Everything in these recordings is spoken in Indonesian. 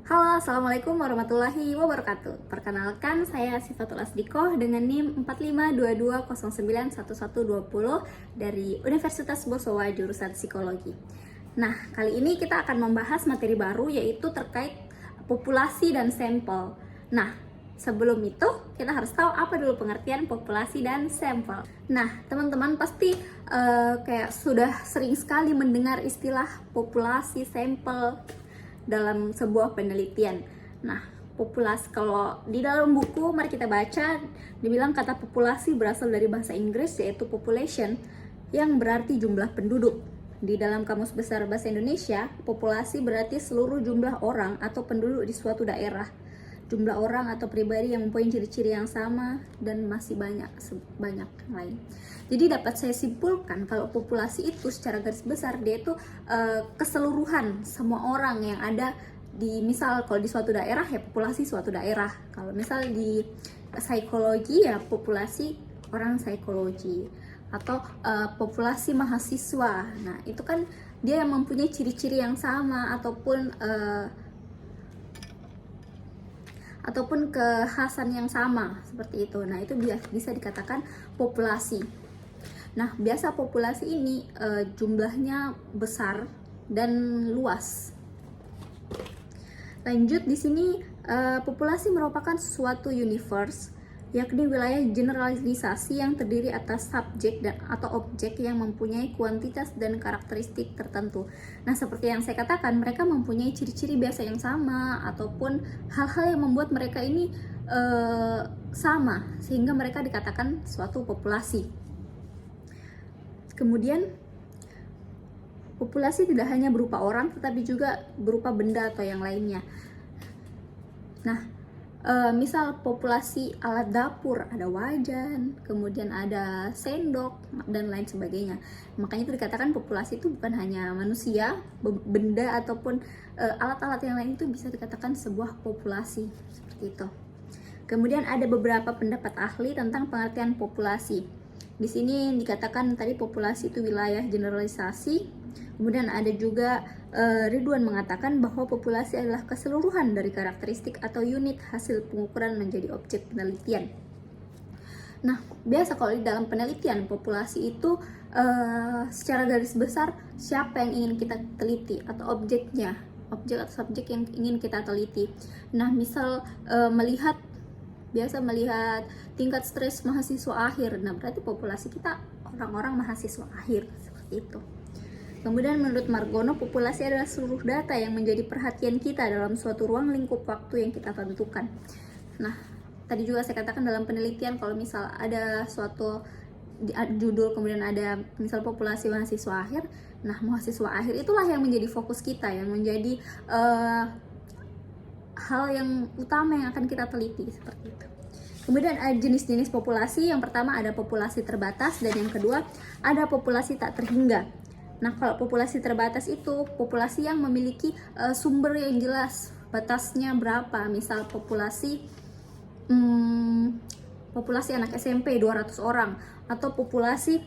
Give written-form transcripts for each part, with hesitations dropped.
Halo, Assalamualaikum warahmatullahi wabarakatuh. Perkenalkan, saya Sifatul Asdikoh dengan NIM 4522091120 dari Universitas Bosowa jurusan Psikologi. Nah, kali ini kita akan membahas materi baru yaitu terkait populasi dan sampel. Nah, sebelum itu kita harus tahu apa dulu pengertian populasi dan sampel. Nah, teman-teman pasti kayak sudah sering sekali mendengar istilah populasi, sampel dalam sebuah penelitian. Nah, populasi, kalau di dalam buku mari kita baca, dibilang kata populasi berasal dari bahasa Inggris yaitu population, yang berarti jumlah penduduk. Di dalam Kamus Besar Bahasa Indonesia, populasi berarti seluruh jumlah orang atau penduduk di suatu daerah. Jumlah orang atau pribadi yang mempunyai ciri-ciri yang sama dan masih banyak yang lain. Jadi dapat saya simpulkan kalau populasi itu secara garis besar dia itu keseluruhan semua orang yang ada di, misal kalau di suatu daerah ya populasi suatu daerah. Kalau misal di psikologi ya populasi orang psikologi atau populasi mahasiswa. Nah, itu kan dia yang mempunyai ciri-ciri yang sama ataupun kekhasan yang sama seperti itu. Nah, itu bisa dikatakan populasi. Nah, biasa populasi ini jumlahnya besar dan luas. Lanjut di sini, populasi merupakan suatu universe, yakni wilayah generalisasi yang terdiri atas subjek dan atau objek yang mempunyai kuantitas dan karakteristik tertentu. Nah, seperti yang saya katakan, mereka mempunyai ciri-ciri biasa yang sama ataupun hal-hal yang membuat mereka ini sama sehingga mereka dikatakan suatu populasi. Kemudian populasi tidak hanya berupa orang tetapi juga berupa benda atau yang lainnya. Nah, misal populasi alat dapur, ada wajan, kemudian ada sendok dan lain sebagainya. Makanya itu dikatakan populasi itu bukan hanya manusia, benda ataupun alat-alat yang lain itu bisa dikatakan sebuah populasi seperti itu. Kemudian ada beberapa pendapat ahli tentang pengertian populasi. Di sini dikatakan tadi populasi itu wilayah generalisasi. Kemudian ada juga Ridwan mengatakan bahwa populasi adalah keseluruhan dari karakteristik atau unit hasil pengukuran menjadi objek penelitian. Nah, biasa kalau di dalam penelitian populasi itu secara garis besar siapa yang ingin kita teliti atau objeknya, objek atau subjek yang ingin kita teliti. Nah, misal melihat tingkat stres mahasiswa akhir. Nah, berarti populasi kita orang-orang mahasiswa akhir seperti itu. Kemudian menurut Margono, populasi adalah seluruh data yang menjadi perhatian kita dalam suatu ruang lingkup waktu yang kita tentukan. Nah, tadi juga saya katakan dalam penelitian kalau misal ada suatu judul kemudian ada misal populasi mahasiswa akhir. Nah, mahasiswa akhir itulah yang menjadi fokus kita, yang menjadi hal yang utama yang akan kita teliti seperti itu. Kemudian ada jenis-jenis populasi. Yang pertama ada populasi terbatas dan yang kedua ada populasi tak terhingga. Nah, kalau populasi terbatas itu populasi yang memiliki sumber yang jelas, batasnya berapa. Misal populasi anak SMP 200 orang atau populasi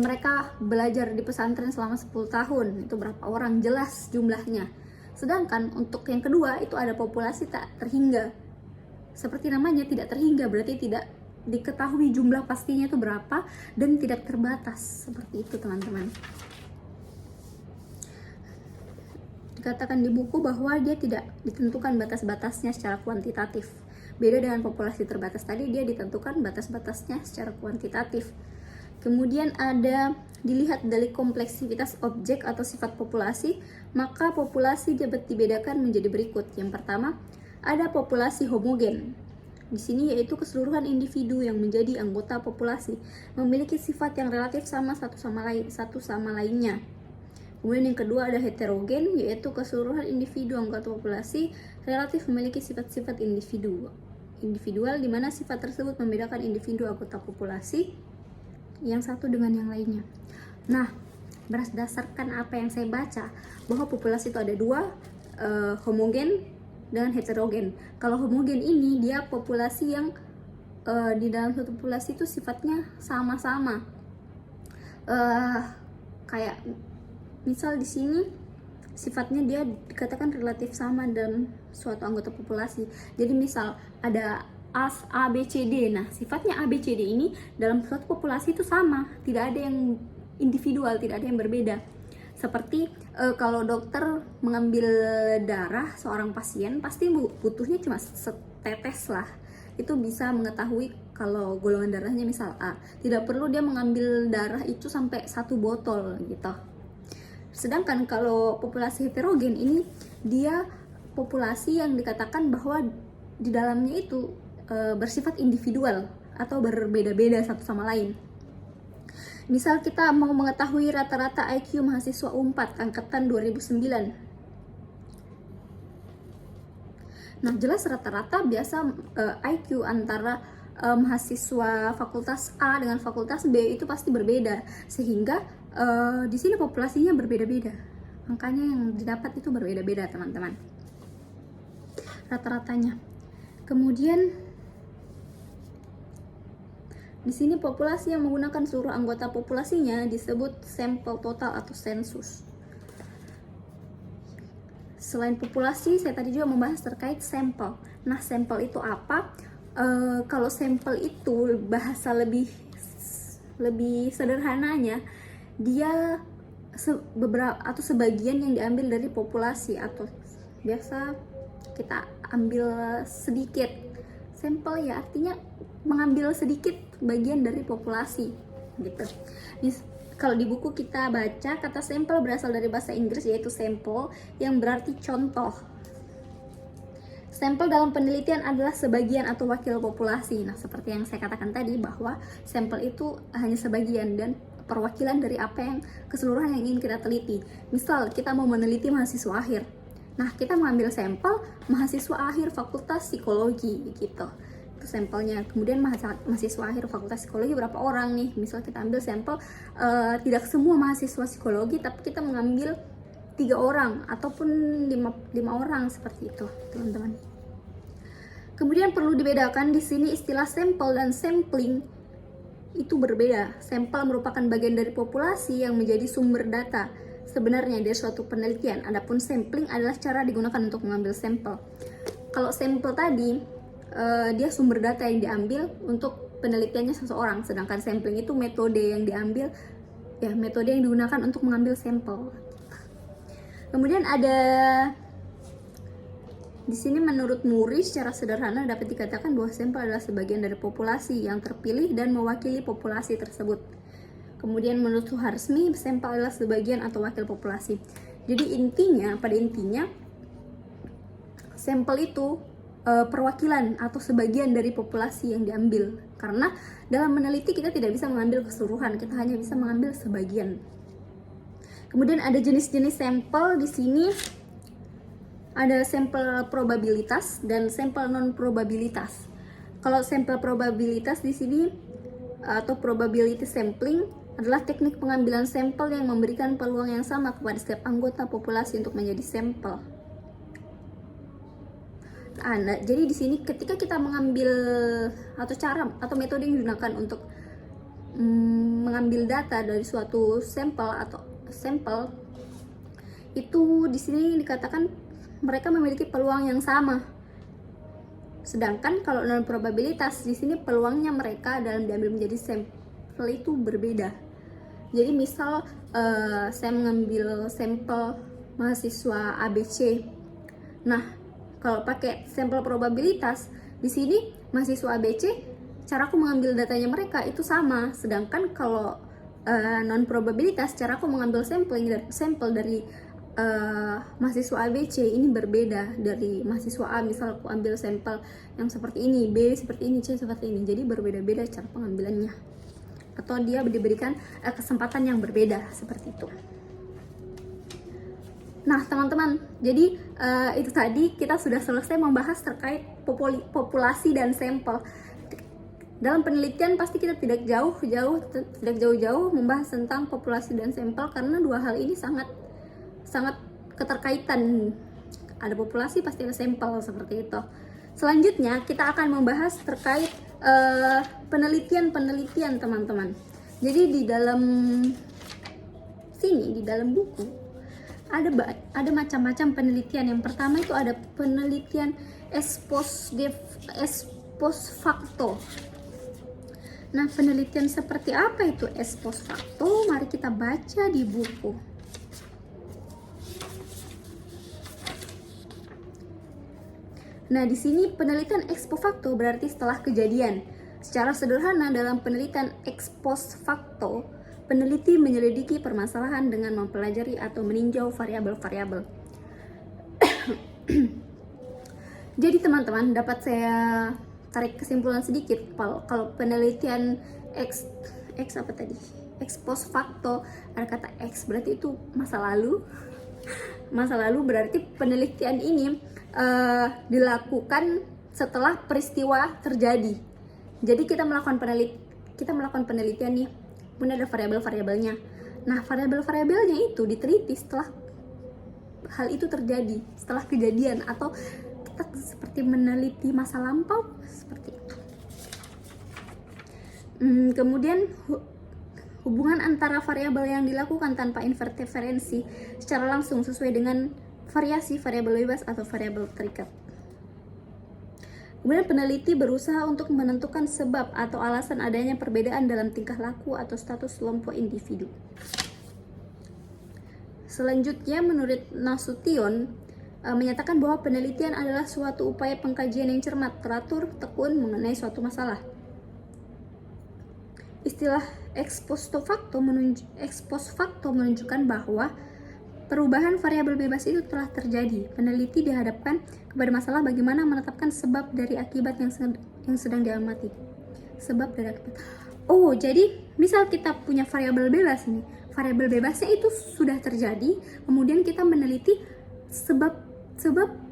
mereka belajar di pesantren selama 10 tahun, itu berapa orang, jelas jumlahnya. Sedangkan untuk yang kedua itu ada populasi tak terhingga. Seperti namanya tidak terhingga, berarti tidak diketahui jumlah pastinya itu berapa dan tidak terbatas. Seperti itu, teman-teman. Dikatakan di buku bahwa dia tidak ditentukan batas-batasnya secara kuantitatif. Beda dengan populasi terbatas tadi, dia ditentukan batas-batasnya secara kuantitatif. Kemudian ada dilihat dari kompleksitas objek atau sifat populasi, maka populasi dapat dibedakan menjadi berikut. Yang pertama, ada populasi homogen. Di sini yaitu keseluruhan individu yang menjadi anggota populasi memiliki sifat yang relatif sama satu sama lainnya. Kemudian yang kedua ada heterogen, yaitu keseluruhan individu anggota populasi relatif memiliki sifat-sifat individual di mana sifat tersebut membedakan individu anggota populasi yang satu dengan yang lainnya. Nah, berdasarkan apa yang saya baca bahwa populasi itu ada dua, homogen dan heterogen. Kalau homogen ini dia populasi yang di dalam satu populasi itu sifatnya sama-sama. Kayak misal di sini sifatnya dia dikatakan relatif sama dalam suatu anggota populasi. Jadi misal ada A, B, C, D. Nah, sifatnya A, B, C, D ini dalam suatu populasi itu sama, tidak ada yang individual, tidak ada yang berbeda. Seperti kalau dokter mengambil darah seorang pasien, pasti butuhnya cuma setetes lah. Itu bisa mengetahui kalau golongan darahnya misal A. Tidak perlu dia mengambil darah itu sampai 1 botol gitu. Sedangkan kalau populasi heterogen ini, dia populasi yang dikatakan bahwa di dalamnya itu bersifat individual atau berbeda-beda satu sama lain. Misal kita mau mengetahui rata-rata IQ mahasiswa U4 angkatan 2009. Nah, jelas rata-rata biasa IQ antara mahasiswa fakultas A dengan fakultas B itu pasti berbeda, sehingga di sini populasinya berbeda-beda. Angkanya yang didapat itu berbeda-beda, teman-teman. Rata-ratanya. Kemudian di sini populasi yang menggunakan seluruh anggota populasinya disebut sampel total atau sensus. Selain populasi, saya tadi juga membahas terkait sampel. Nah, sampel itu apa? Kalau sampel itu bahasa lebih sederhananya, dia beberapa atau sebagian yang diambil dari populasi, atau biasa kita ambil sedikit. Sampel ya artinya mengambil sedikit bagian dari populasi gitu. Kalau di buku kita baca, kata sampel berasal dari bahasa Inggris yaitu sample yang berarti contoh. Sampel dalam penelitian adalah sebagian atau wakil populasi. Nah, seperti yang saya katakan tadi bahwa sampel itu hanya sebagian dan perwakilan dari apa yang keseluruhan yang ingin kita teliti. Misal kita mau meneliti mahasiswa akhir. Nah, kita mengambil sampel mahasiswa akhir fakultas psikologi gitu. Itu sampelnya. Kemudian mahasiswa akhir fakultas psikologi berapa orang nih? Misal kita ambil sampel tidak semua mahasiswa psikologi, tapi kita mengambil 3 orang ataupun 5 orang seperti itu, teman-teman. Kemudian perlu dibedakan di sini istilah sampel dan sampling itu berbeda. Sampel merupakan bagian dari populasi yang menjadi sumber data sebenarnya dari suatu penelitian. Adapun sampling adalah cara digunakan untuk mengambil sampel. Kalau sampel tadi dia sumber data yang diambil untuk penelitiannya seseorang, sedangkan sampling itu metode yang diambil, ya metode yang digunakan untuk mengambil sampel. Kemudian ada di sini menurut Muri secara sederhana dapat dikatakan bahwa sampel adalah sebagian dari populasi yang terpilih dan mewakili populasi tersebut. Kemudian menurut Suharsmi, sampel adalah sebagian atau wakil populasi. Jadi pada intinya sampel itu perwakilan atau sebagian dari populasi yang diambil, karena dalam meneliti kita tidak bisa mengambil keseluruhan, kita hanya bisa mengambil sebagian. Kemudian ada jenis-jenis sampel. Di sini ada sampel probabilitas dan sampel non probabilitas. Kalau sampel probabilitas di sini atau probability sampling adalah teknik pengambilan sampel yang memberikan peluang yang sama kepada setiap anggota populasi untuk menjadi sampel. Jadi di sini ketika kita mengambil atau cara atau metode yang digunakan untuk mengambil data dari suatu sampel itu di sini dikatakan mereka memiliki peluang yang sama. Sedangkan kalau non probabilitas di sini peluangnya mereka dalam diambil menjadi sampel itu berbeda. Jadi misal saya mengambil sampel mahasiswa ABC. Nah, kalau pakai sampel probabilitas, di sini mahasiswa ABC, caraku mengambil datanya mereka itu sama. Sedangkan kalau non probabilitas, caraku mengambil sampel dari mahasiswa ABC ini berbeda dari mahasiswa A. Misal aku ambil sampel yang seperti ini, B seperti ini, C seperti ini. Jadi berbeda-beda cara pengambilannya. Atau dia diberikan kesempatan yang berbeda seperti itu. Nah, teman-teman, jadi itu tadi kita sudah selesai membahas terkait populasi dan sampel. Dalam penelitian pasti kita tidak jauh-jauh membahas tentang populasi dan sampel, karena dua hal ini sangat keterkaitan. Ada populasi pasti ada sampel, seperti itu. Selanjutnya kita akan membahas terkait penelitian, teman-teman. Jadi di dalam buku ada macam-macam penelitian. Yang pertama itu ada penelitian ex post facto. Nah, penelitian seperti apa itu ex post facto? Mari kita baca di buku. Nah, di sini penelitian ex post facto berarti setelah kejadian. Secara sederhana, dalam penelitian ex post facto, peneliti menyelidiki permasalahan dengan mempelajari atau meninjau variabel-variabel. Jadi teman-teman, dapat saya tarik kesimpulan sedikit kalau penelitian ex post facto, ada kata ex berarti itu masa lalu. Masa lalu berarti penelitian ini dilakukan setelah peristiwa terjadi. Jadi kita melakukan penelitian nih, kemudian ada variabel-variabelnya. Nah, variabel-variabelnya itu diteliti setelah hal itu terjadi, setelah kejadian, atau kita seperti meneliti masa lampau seperti itu. Kemudian hubungan antara variabel yang dilakukan tanpa interferensi secara langsung sesuai dengan variasi variabel bebas atau variabel terikat. Kemudian peneliti berusaha untuk menentukan sebab atau alasan adanya perbedaan dalam tingkah laku atau status kelompok individu. Selanjutnya, menurut Nasution, menyatakan bahwa penelitian adalah suatu upaya pengkajian yang cermat, teratur, tekun mengenai suatu masalah. Istilah ex post facto menunjukkan bahwa perubahan variabel bebas itu telah terjadi. Peneliti dihadapkan kepada masalah bagaimana menetapkan sebab dari akibat yang sedang diamati. Sebab dari akibat. Oh, jadi misal kita punya variabel bebas nih. Variabel bebasnya itu sudah terjadi, kemudian kita meneliti sebab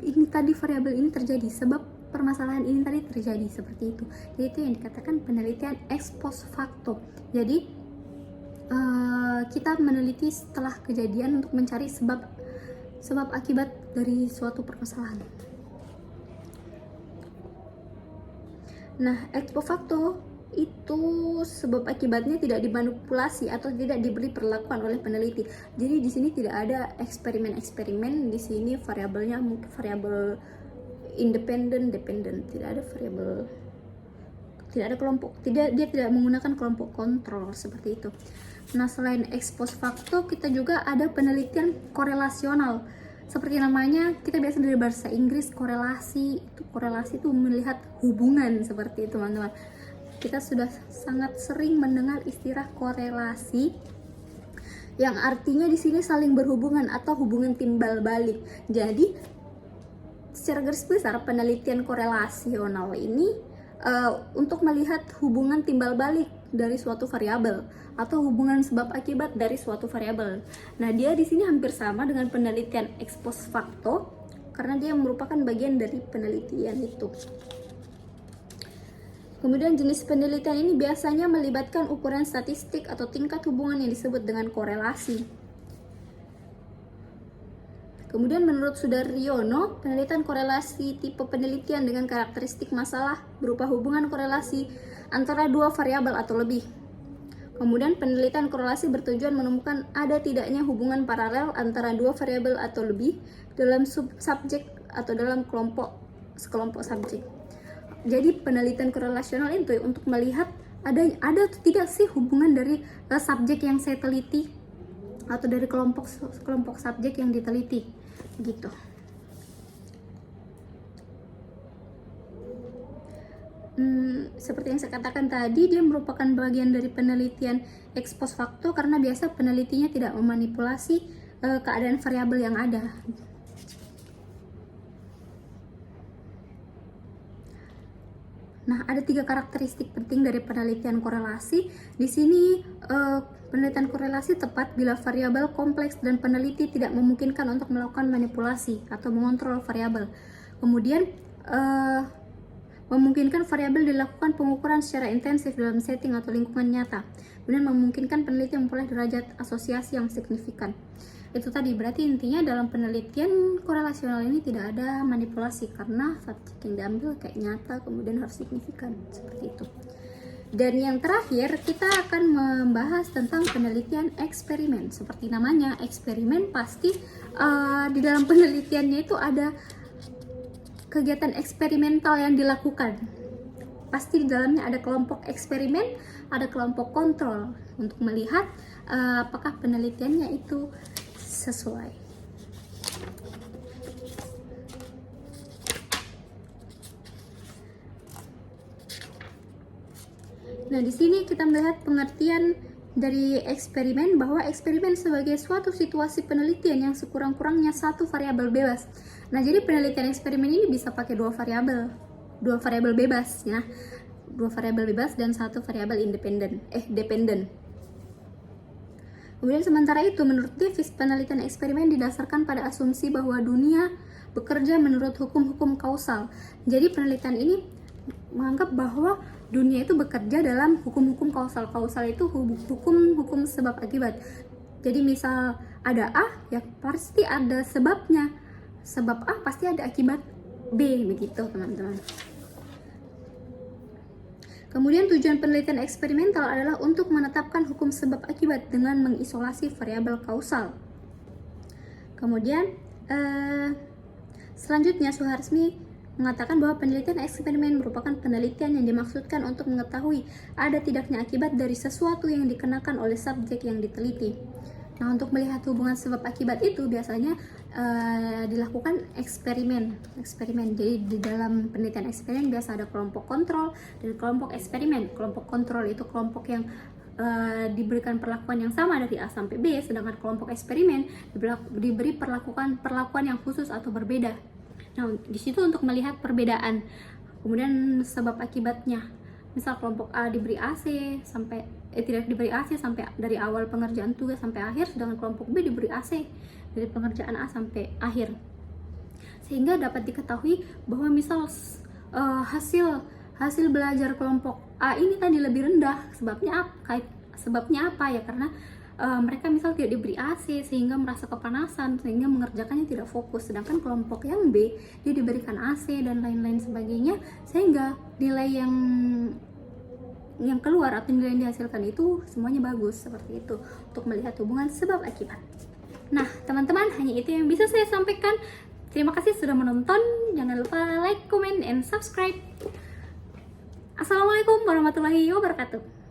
ini tadi variabel ini terjadi, sebab permasalahan ini tadi terjadi, seperti itu. Jadi itu yang dikatakan penelitian ex post facto. Jadi kita meneliti setelah kejadian untuk mencari sebab akibat dari suatu permasalahan. Nah, ex post facto itu sebab akibatnya tidak dimanipulasi atau tidak diberi perlakuan oleh peneliti. Jadi di sini tidak ada eksperimen. Di sini variabelnya mungkin variabel independen, dependent, tidak ada variabel, tidak ada kelompok, dia tidak menggunakan kelompok kontrol seperti itu. Nah, selain ex post facto, kita juga ada penelitian korelasional. Seperti namanya, kita biasa dari bahasa Inggris korelasi itu melihat hubungan, seperti itu teman-teman. Kita sudah sangat sering mendengar istilah korelasi, yang artinya di sini saling berhubungan atau hubungan timbal balik. Jadi secara garis besar penelitian korelasional ini untuk melihat hubungan timbal balik dari suatu variabel atau hubungan sebab akibat dari suatu variabel. Nah, dia di sini hampir sama dengan penelitian ex post facto karena dia merupakan bagian dari penelitian itu. Kemudian jenis penelitian ini biasanya melibatkan ukuran statistik atau tingkat hubungan yang disebut dengan korelasi. Kemudian menurut Sudaryono, penelitian korelasi tipe penelitian dengan karakteristik masalah berupa hubungan korelasi antara dua variabel atau lebih. Kemudian penelitian korelasi bertujuan menemukan ada tidaknya hubungan paralel antara dua variabel atau lebih dalam subsubjek atau dalam sekelompok subjek. Jadi penelitian korelasional itu untuk melihat ada atau tidak sih hubungan dari subjek yang saya teliti atau dari kelompok subjek yang diteliti gitu. Seperti yang saya katakan tadi, dia merupakan bagian dari penelitian ex post facto karena biasa penelitinya tidak memanipulasi keadaan variabel yang ada. Nah, ada 3 karakteristik penting dari penelitian korelasi. Di sini penelitian korelasi tepat bila variabel kompleks dan peneliti tidak memungkinkan untuk melakukan manipulasi atau mengontrol variabel. Kemudian memungkinkan variabel dilakukan pengukuran secara intensif dalam setting atau lingkungan nyata. Kemudian memungkinkan peneliti memperoleh derajat asosiasi yang signifikan. Itu tadi, berarti intinya dalam penelitian korelasional ini tidak ada manipulasi karena subjek yang diambil kayak nyata, kemudian harus signifikan, seperti itu. Dan yang terakhir, kita akan membahas tentang penelitian eksperimen. Seperti namanya, eksperimen pasti di dalam penelitiannya itu ada kegiatan eksperimental yang dilakukan. Pasti di dalamnya ada kelompok eksperimen, ada kelompok kontrol untuk melihat apakah penelitiannya itu sesuai. Nah, di sini kita melihat pengertian dari eksperimen, bahwa eksperimen sebagai suatu situasi penelitian yang sekurang-kurangnya satu variabel bebas. Nah, jadi penelitian eksperimen ini bisa pakai dua variabel bebas ya. Dua variabel bebas dan satu variabel dependen. Kemudian sementara itu, menurut Davis, penelitian eksperimen didasarkan pada asumsi bahwa dunia bekerja menurut hukum-hukum kausal. Jadi penelitian ini menganggap bahwa dunia itu bekerja dalam hukum-hukum kausal. Kausal itu hukum-hukum sebab akibat. Jadi misal ada A, ya pasti ada sebabnya. Sebab A pasti ada akibat B, begitu teman-teman. Kemudian tujuan penelitian eksperimental adalah untuk menetapkan hukum sebab akibat dengan mengisolasi variabel kausal. Kemudian selanjutnya Suharsmi mengatakan bahwa penelitian eksperimen merupakan penelitian yang dimaksudkan untuk mengetahui ada tidaknya akibat dari sesuatu yang dikenakan oleh subjek yang diteliti. Nah, untuk melihat hubungan sebab akibat itu biasanya dilakukan eksperimen. Jadi di dalam penelitian eksperimen biasa ada kelompok kontrol dan kelompok eksperimen. Kelompok kontrol itu kelompok yang diberikan perlakuan yang sama dari A sampai B, sedangkan kelompok eksperimen diberi perlakuan yang khusus atau berbeda. Nah, di situ untuk melihat perbedaan, kemudian sebab akibatnya. Misal kelompok A diberi AC sampai tidak diberi AC sampai dari awal pengerjaan tugas sampai akhir, sedangkan kelompok B diberi AC dari pengerjaan A sampai akhir. Sehingga dapat diketahui bahwa misal hasil belajar kelompok A ini tadi lebih rendah. Sebabnya apa ya? Karena mereka misal tidak diberi AC sehingga merasa kepanasan, sehingga mengerjakannya tidak fokus. Sedangkan kelompok yang B, dia diberikan AC dan lain-lain sebagainya, sehingga nilai yang keluar atau nilai yang dihasilkan itu semuanya bagus. Seperti itu untuk melihat hubungan sebab akibat. Nah teman-teman, hanya itu yang bisa saya sampaikan. Terima kasih sudah menonton. Jangan lupa like, comment, and subscribe. Assalamualaikum warahmatullahi wabarakatuh.